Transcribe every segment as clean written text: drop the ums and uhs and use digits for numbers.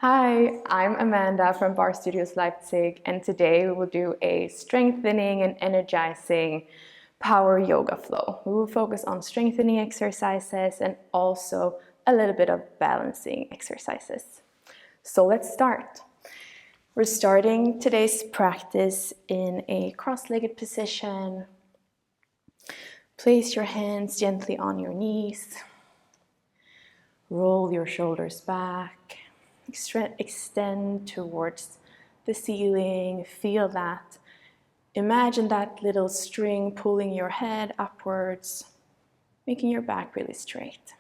Hi, I'm Amanda from Bar Studios Leipzig, and today we will do a strengthening and energizing power yoga flow. We will focus on strengthening exercises and also a little bit of balancing exercises. So let's start. We're starting today's practice in a cross-legged position. Place your hands gently on your knees. Roll your shoulders back. Extend towards the ceiling. Feel that. Imagine that little string pulling your head upwards, making your back really straight.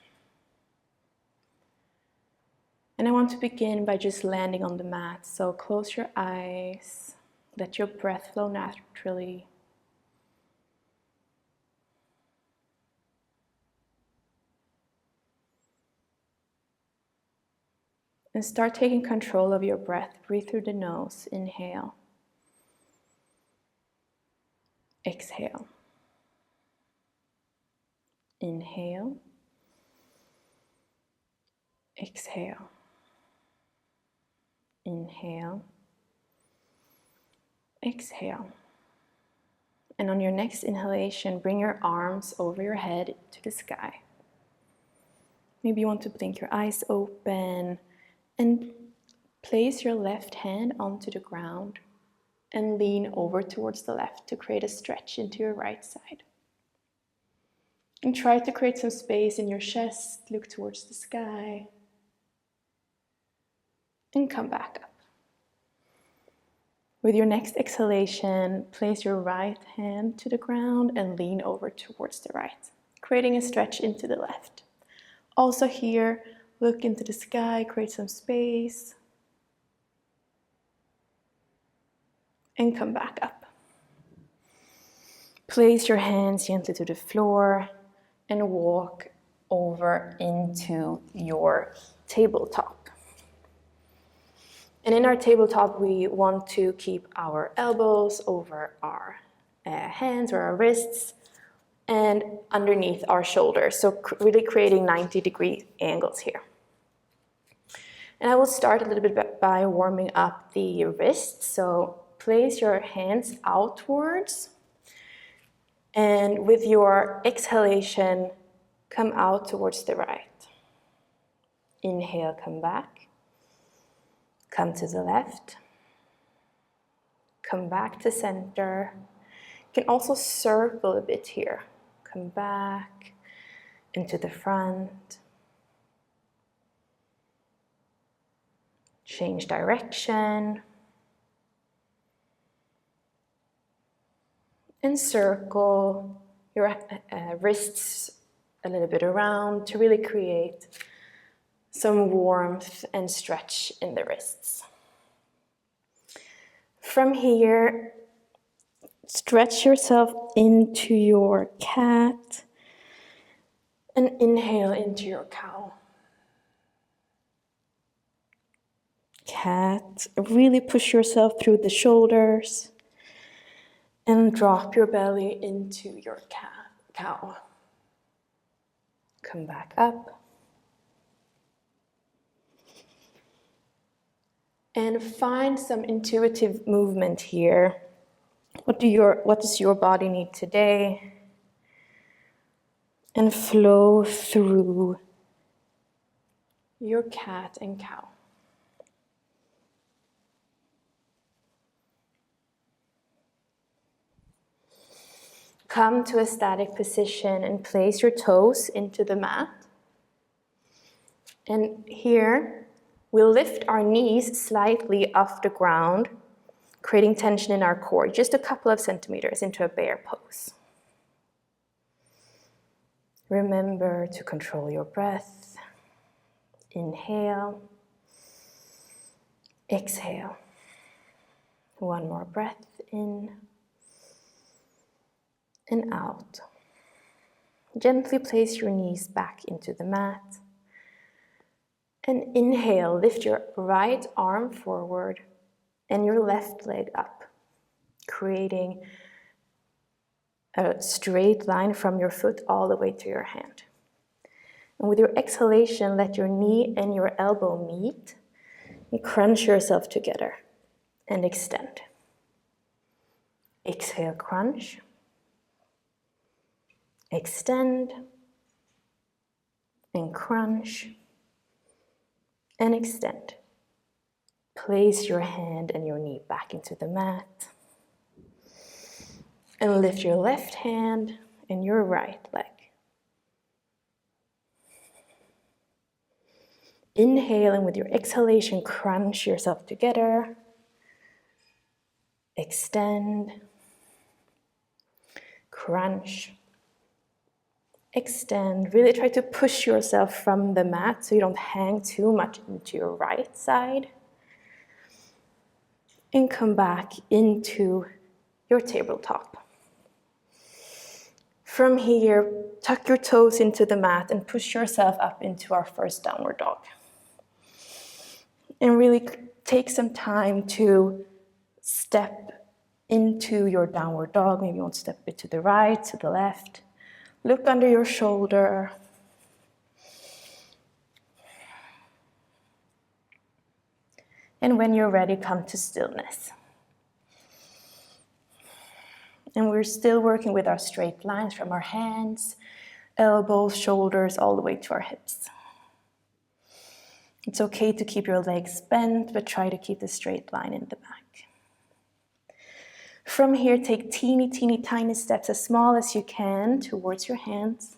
And I want to begin by just landing on the mat. So close your eyes. Let your breath flow naturally. And start taking control of your breath. Breathe through the nose. Inhale. Exhale. Inhale. Exhale. Inhale. Exhale. And on your next inhalation, bring your arms over your head to the sky. Maybe you want to blink your eyes open and place your left hand onto the ground and lean over towards the left to create a stretch into your right side. And try to create some space in your chest, look towards the sky, and come back up. With your next exhalation, place your right hand to the ground and lean over towards the right, creating a stretch into the left. Also here, look into the sky, create some space, and come back up. Place your hands gently to the floor and walk over into your tabletop. And in our tabletop, we want to keep our elbows over our hands or our wrists and underneath our shoulders. So really creating 90-degree angles here. And I will start a little bit by warming up the wrists. So place your hands outwards. And with your exhalation, come out towards the right. Inhale, come back. Come to the left. Come back to center. You can also circle a bit here. Come back into the front. Change direction. And circle your wrists a little bit around to really create some warmth and stretch in the wrists. From here, stretch yourself into your cat and inhale into your cow. Cat, really push yourself through the shoulders and drop your belly into your cow. Come back up. And find some intuitive movement here. What does your body need today? And flow through your cat and cow. Come to a static position and place your toes into the mat. And here, we'll lift our knees slightly off the ground, creating tension in our core, just a couple of centimeters into a bear pose. Remember to control your breath. Inhale. Exhale. One more breath in and out. Gently place your knees back into the mat. And inhale, lift your right arm forward and your left leg up, creating a straight line from your foot all the way to your hand. And with your exhalation, let your knee and your elbow meet And crunch yourself together and extend. Exhale, crunch. Extend and crunch and extend. Place your hand and your knee back into the mat. And lift your left hand and your right leg. Inhale, and with your exhalation, crunch yourself together. Extend. Crunch. Extend. Really try to push yourself from the mat so you don't hang too much into your right side. And come back into your tabletop. From here, tuck your toes into the mat and push yourself up into our first downward dog. And really take some time to step into your downward dog. Maybe you want to step a bit to the right, to the left. Look under your shoulder. And when you're ready, come to stillness. And we're still working with our straight lines from our hands, elbows, shoulders, all the way to our hips. It's okay to keep your legs bent, but try to keep the straight line in the back. From here, take teeny, tiny steps, as small as you can, towards your hands.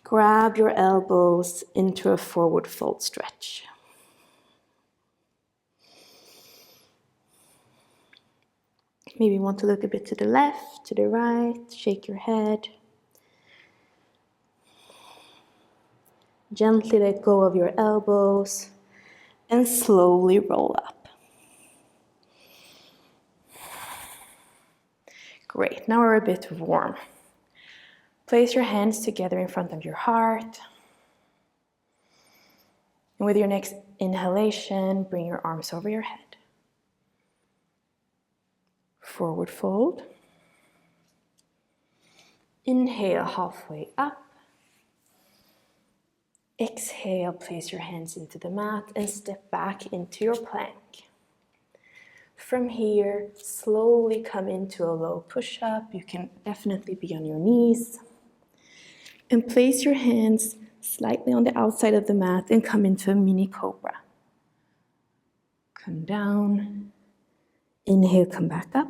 Grab your elbows into a forward fold stretch. Maybe you want to look a bit to the left, to the right, shake your head. Gently let go of your elbows and slowly roll up. Great, now we're a bit warm. Place your hands together in front of your heart. And with your next inhalation, bring your arms over your head. Forward fold. Inhale halfway up. Exhale, place your hands into the mat and step back into your plank. From here, slowly come into a low push-up. You can definitely be on your knees. And place your hands slightly on the outside of the mat and come into a mini cobra. Come down. Inhale, come back up.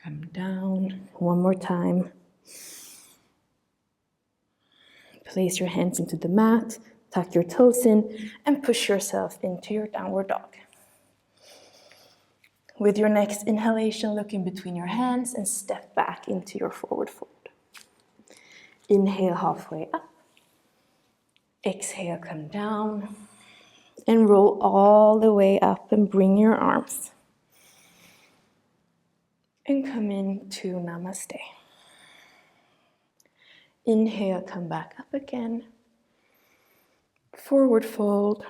Come down. One more time. Place your hands into the mat, tuck your toes in, and push yourself into your downward dog. With your next inhalation, look in between your hands and step back into your forward fold. Inhale halfway up. Exhale, come down. And roll all the way up and bring your arms. And come into Namaste. Inhale, come back up again. Forward fold.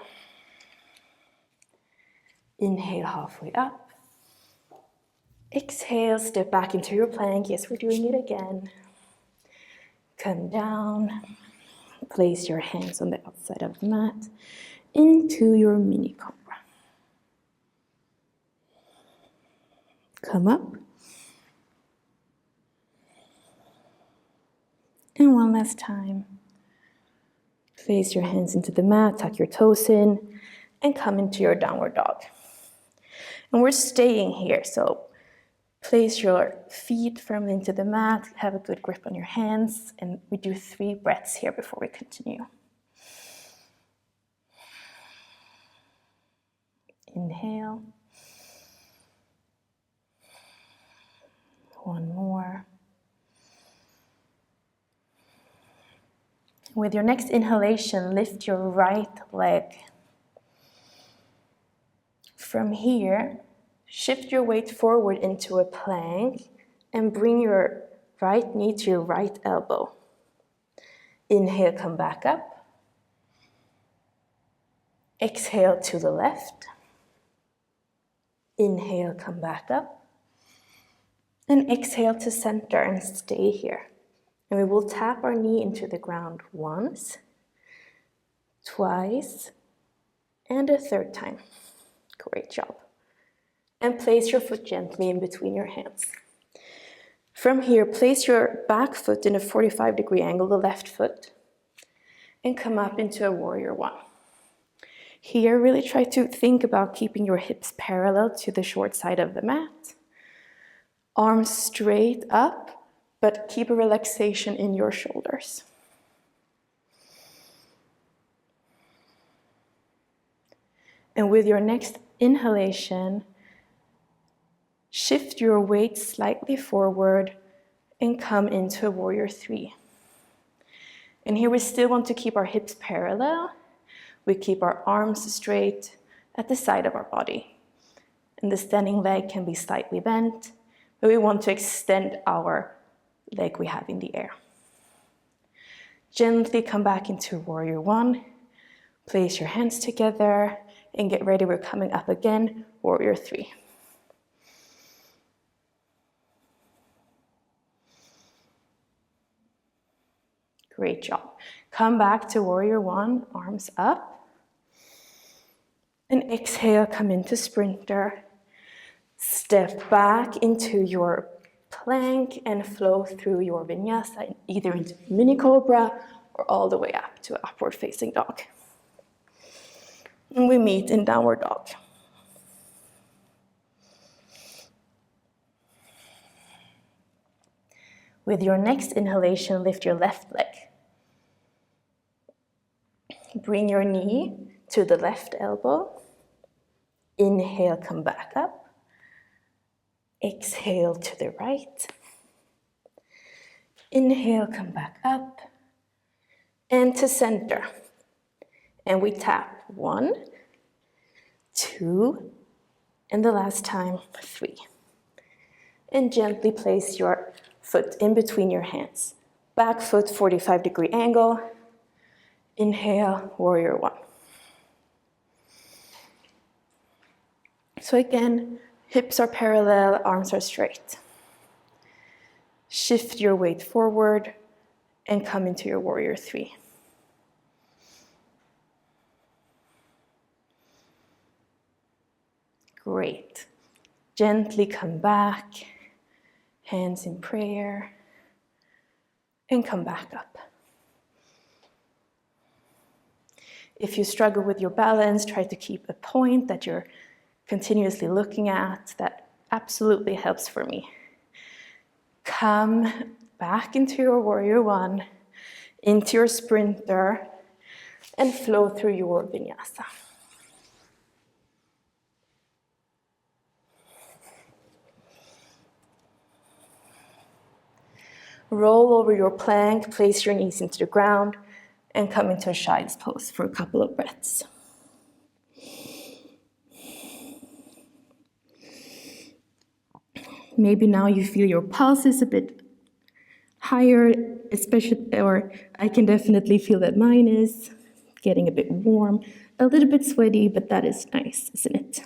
Inhale halfway up. Exhale, step back into your plank. Yes, we're doing it again. Come down. Place your hands on the outside of the mat into your mini cobra. Come up. And one last time. Place your hands into the mat, tuck your toes in, and come into your downward dog. And we're staying here, so place your feet firmly into the mat, have a good grip on your hands, and we do 3 breaths here before we continue. Inhale. One more. With your next inhalation, lift your right leg. From here, shift your weight forward into a plank and bring your right knee to your right elbow. Inhale, come back up. Exhale to the left. Inhale, come back up. And exhale to center and stay here. And we will tap our knee into the ground once. twice, and a third time. Great job. And place your foot gently in between your hands. From here, place your back foot in a 45-degree angle, the left foot, and come up into a warrior one. Here, really try to think about keeping your hips parallel to the short side of the mat. Arms straight up, but keep a relaxation in your shoulders. And with your next inhalation, shift your weight slightly forward and come into a warrior three. And here we still want to keep our hips parallel. We keep our arms straight at the side of our body. And the standing leg can be slightly bent, but we want to extend our leg we have in the air. Gently come back into warrior one. Place your hands together and get ready. We're coming up again, warrior three. Great job. Come back to warrior one, arms up. And exhale, come into sprinter. Step back into your plank and flow through your vinyasa, either into mini cobra or all the way up to upward facing dog. And we meet in downward dog. With your next inhalation, lift your left leg. Bring your knee to the left elbow. Inhale, come back up. Exhale to the right. Inhale, come back up. And to center. And we tap 1, 2, and the last time 3. And gently place your foot in between your hands. Back foot, 45-degree angle. Inhale, warrior one. So again, hips are parallel, arms are straight. Shift your weight forward and come into your warrior three. Great. Gently come back, hands in prayer, and come back up. If you struggle with your balance, try to keep a point that you're continuously looking at. That absolutely helps for me. Come back into your warrior one, into your sprinter, and flow through your vinyasa. Roll over your plank, place your knees into the ground, and come into a child's pose for a couple of breaths. Maybe now you feel your pulse is a bit higher, especially, or I can definitely feel that mine is getting a bit warm, a little bit sweaty, but that is nice, isn't it?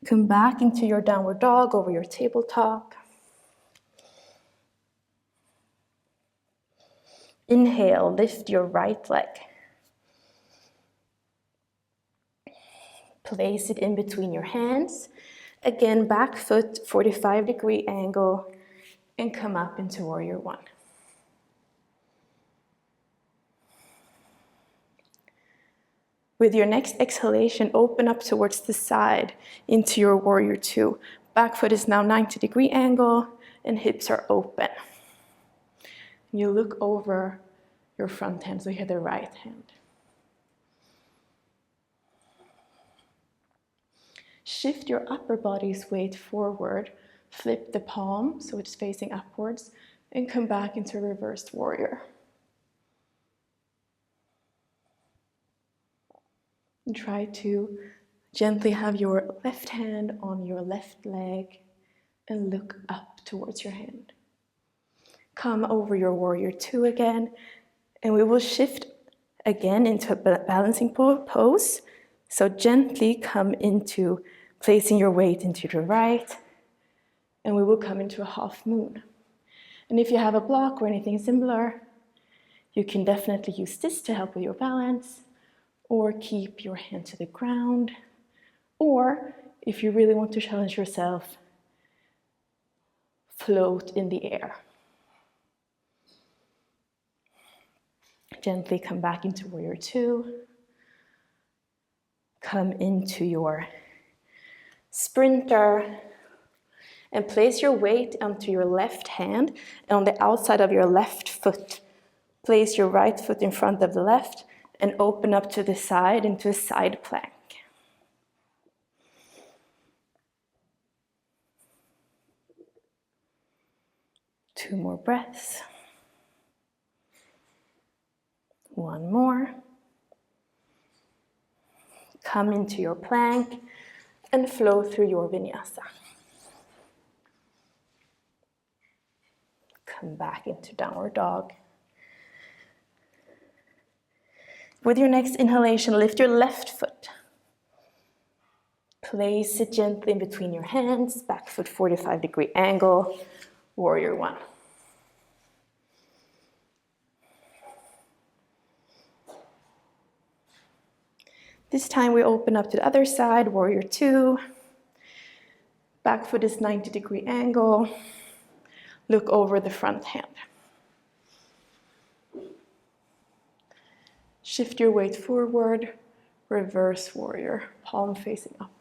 Come back into your downward dog over your tabletop. Inhale, lift your right leg. Place it in between your hands. Again, back foot, 45-degree angle, and come up into warrior one. With your next exhalation, open up towards the side into your warrior two. Back foot is now 90-degree angle and hips are open. You look over your front hand, so you have the right hand. Shift your upper body's weight forward. Flip the palm so it's facing upwards and come back into reversed warrior. And try to gently have your left hand on your left leg and look up towards your hand. Come over your warrior two again, and we will shift again into a balancing pose. So gently come into placing your weight into the right, and we will come into a half moon. And if you have a block or anything similar, You can definitely use this to help with your balance, or keep your hand to the ground, or if you really want to challenge yourself, float in the air. Gently come back into warrior two. Come into your sprinter and place your weight onto your left hand, and on the outside of your left foot, place your right foot in front of the left and open up to the side into a side plank. Two more breaths. One more. Come into your plank and flow through your vinyasa. Come back into downward dog. With your next inhalation, lift your left foot. Place it gently in between your hands, back foot 45-degree angle, warrior one. This time we open up to the other side, warrior two. Back foot is 90-degree angle. Look over the front hand. Shift your weight forward, reverse warrior, palm facing up.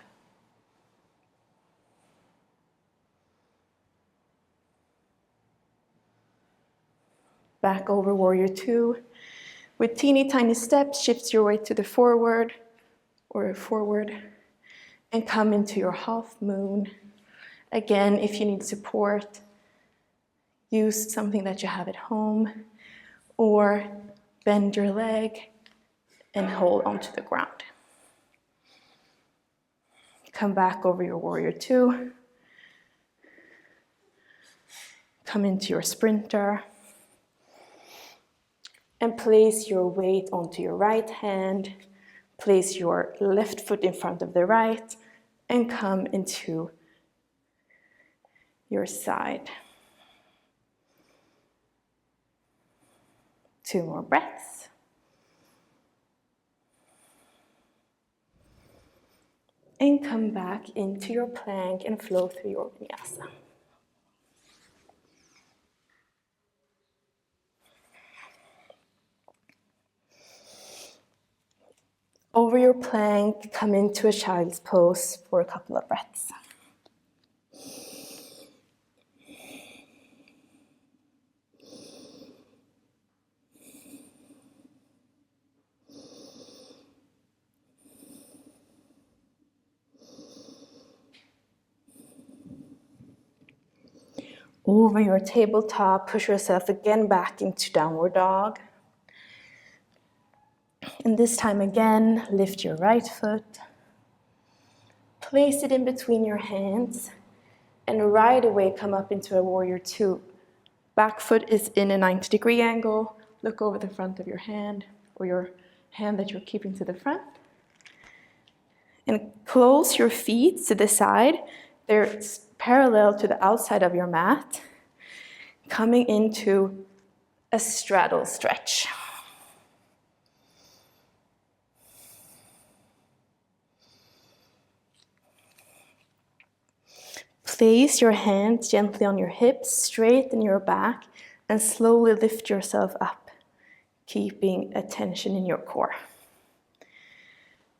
Back over warrior two. With teeny tiny steps, shift your weight to the forward, or forward, and come into your half moon. Again, if you need support, use something that you have at home, or bend your leg and hold onto the ground. Come back over your warrior two. Come into your sprinter. And place your weight onto your right hand. Place your left foot in front of the right and come into your side. Two more breaths. And come back into your plank and flow through your vinyasa. Over your plank, come into a child's pose for a couple of breaths. Over your tabletop, push yourself again back into downward dog. And this time again, lift your right foot. Place it in between your hands. And right away, come up into a warrior two. Back foot is in a 90-degree angle. Look over the front of your hand, or your hand that you're keeping to the front. And close your feet to the side. They're parallel to the outside of your mat. Coming into a straddle stretch. Place your hands gently on your hips, straighten your back, and slowly lift yourself up, keeping attention in your core.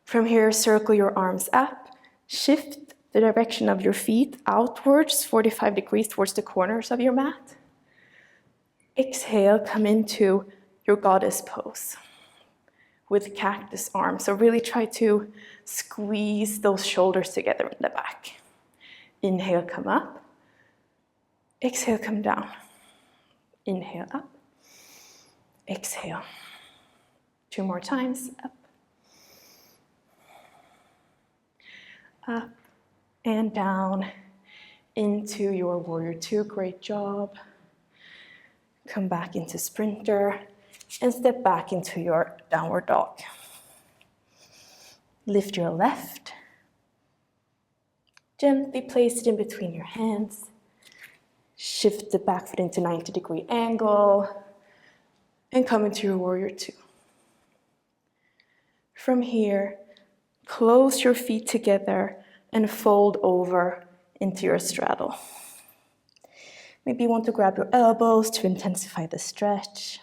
From here, circle your arms up, shift the direction of your feet outwards, 45 degrees towards the corners of your mat. Exhale, come into your goddess pose with cactus arms. So really try to squeeze those shoulders together in the back. Inhale, come up. Exhale, come down. Inhale, up. Exhale. Two more times, up. Up and down into your warrior two. Great job. Come back into sprinter and step back into your downward dog. Lift your left. Gently place it in between your hands. Shift the back foot into 90-degree angle. and come into your warrior two. From here, close your feet together and fold over into your straddle. Maybe you want to grab your elbows to intensify the stretch.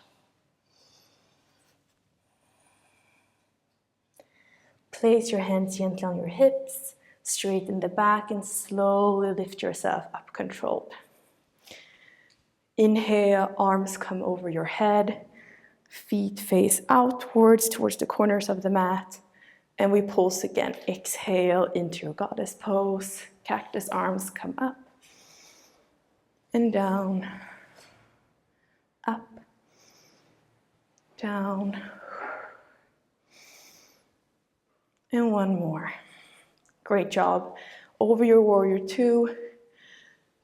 Place your hands gently on your hips, straighten the back, and slowly lift yourself up controlled. Inhale, arms come over your head, feet face outwards towards the corners of the mat, and we pulse again. Exhale into your goddess pose. Cactus arms come up and down, up, down, and one more. Great job. Over your warrior two,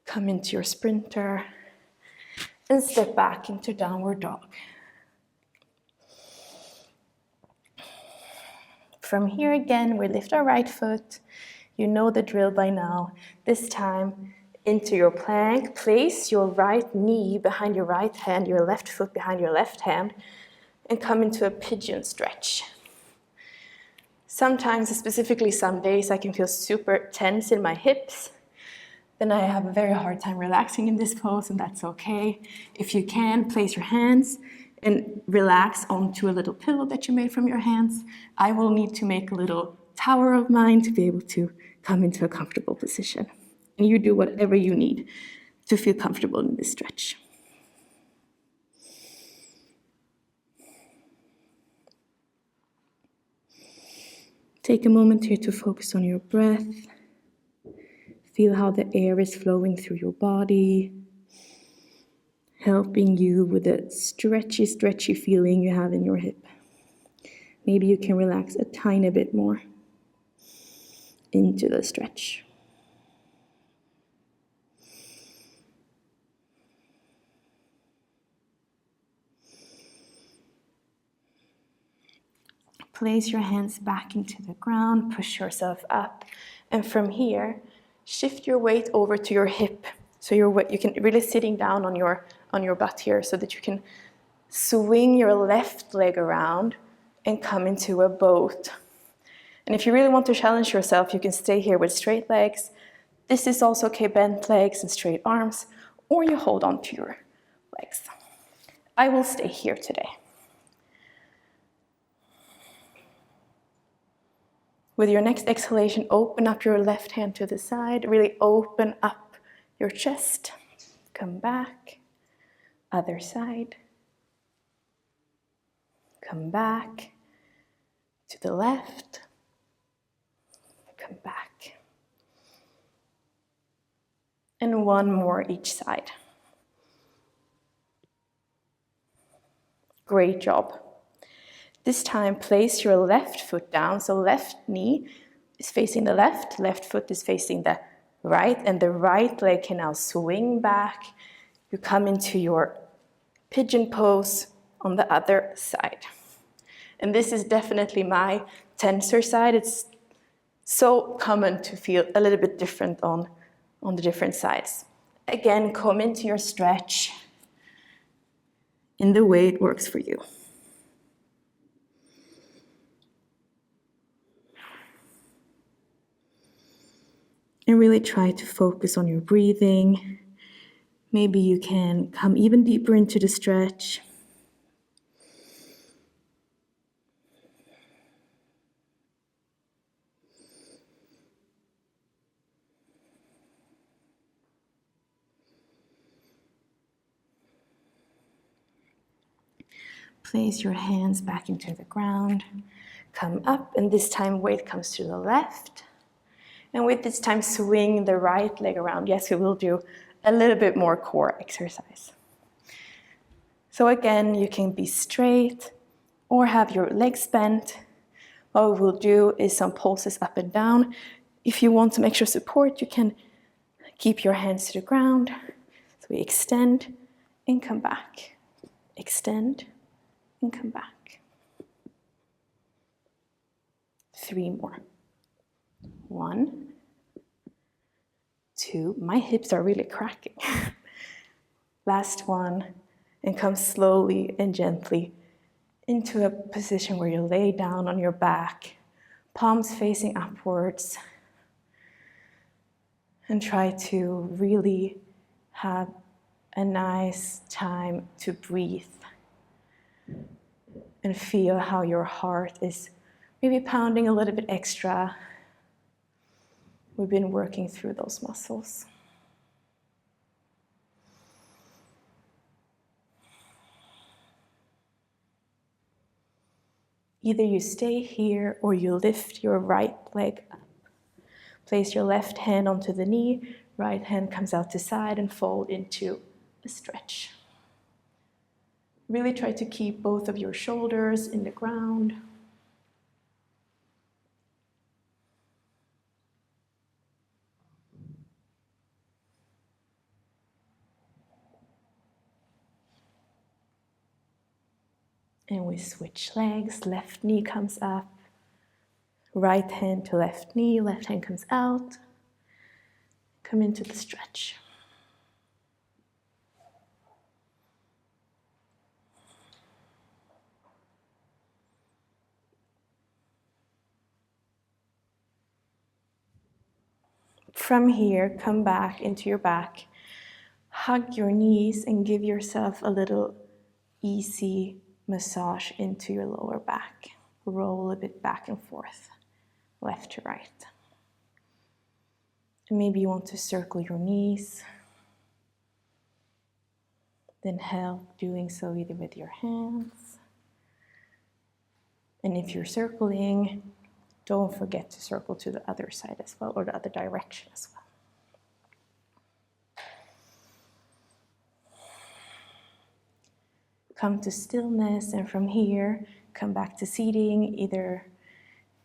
come into your sprinter, and step back into downward dog. From here again, we lift our right foot. You know the drill by now. This time, into your plank, place your right knee behind your right hand, your left foot behind your left hand, and come into a pigeon stretch. Sometimes, specifically some days, I can feel super tense in my hips. Then I have a very hard time relaxing in this pose, and that's okay. If you can, place your hands and relax onto a little pillow that you made from your hands. I will need to make a little tower of mine to be able to come into a comfortable position. And you do whatever you need to feel comfortable in this stretch. Take a moment here to focus on your breath. Feel how the air is flowing through your body, helping you with the stretchy, stretchy feeling you have in your hip. Maybe you can relax a tiny bit more into the stretch. Place your hands back into the ground, push yourself up, and from here, shift your weight over to your hip. So you can really sitting down on your butt here so that you can swing your left leg around and come into a boat. And if you really want to challenge yourself, you can stay here with straight legs. This is also okay, bent legs and straight arms, or you hold on to your legs. I will stay here today. With your next exhalation, open up your left hand to the side. Really open up your chest. Come back. Other side. Come back. To the left. Come back. And one more each side. Great job. This time, place your left foot down. So left knee is facing the left foot is facing the right, and the right leg can now swing back. You come into your pigeon pose on the other side. And this is definitely my tenser side. It's so common to feel a little bit different on the different sides. Again, come into your stretch in the way it works for you. And really try to focus on your breathing. Maybe you can come even deeper into the stretch. Place your hands back into the ground. Come up, and this time weight comes to the left. And with this time, swing the right leg around. Yes, we will do a little bit more core exercise. So again, you can be straight or have your legs bent. What we will do is some pulses up and down. If you want some extra support, you can keep your hands to the ground. So we extend and come back. Extend and come back. 3 more. 1, 2. My hips are really cracking. Last one. And come slowly and gently into a position where you lay down on your back, palms facing upwards, and try to really have a nice time to breathe and feel how your heart is maybe pounding a little bit extra. We've been working through those muscles. Either you stay here or you lift your right leg up. Place your left hand onto the knee, right hand comes out to side and fold into a stretch. Really try to keep both of your shoulders in the ground. And we switch legs, left knee comes up, right hand to left knee, left hand comes out. Come into the stretch. From here, come back into your back, hug your knees and give yourself a little easy massage into your lower back. Roll a bit back and forth, left to right. And maybe you want to circle your knees. Then help doing so either with your hands. And if you're circling, don't forget to circle to the other side as well, or the other direction as well. Come to stillness, and from here, come back to seating, either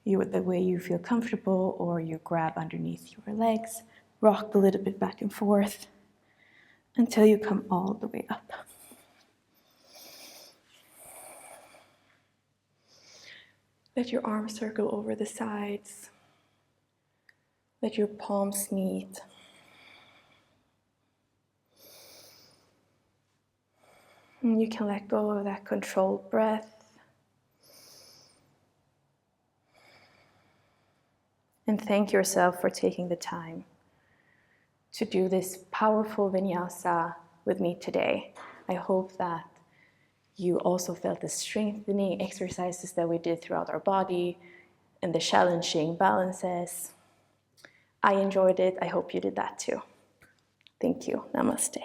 the way you feel comfortable, or you grab underneath your legs, rock a little bit back and forth until you come all the way up. Let your arms circle over the sides. Let your palms meet. And you can let go of that controlled breath. And thank yourself for taking the time to do this powerful vinyasa with me today. I hope that you also felt the strengthening exercises that we did throughout our body and the challenging balances. I enjoyed it. I hope you did that too. Thank you. Namaste.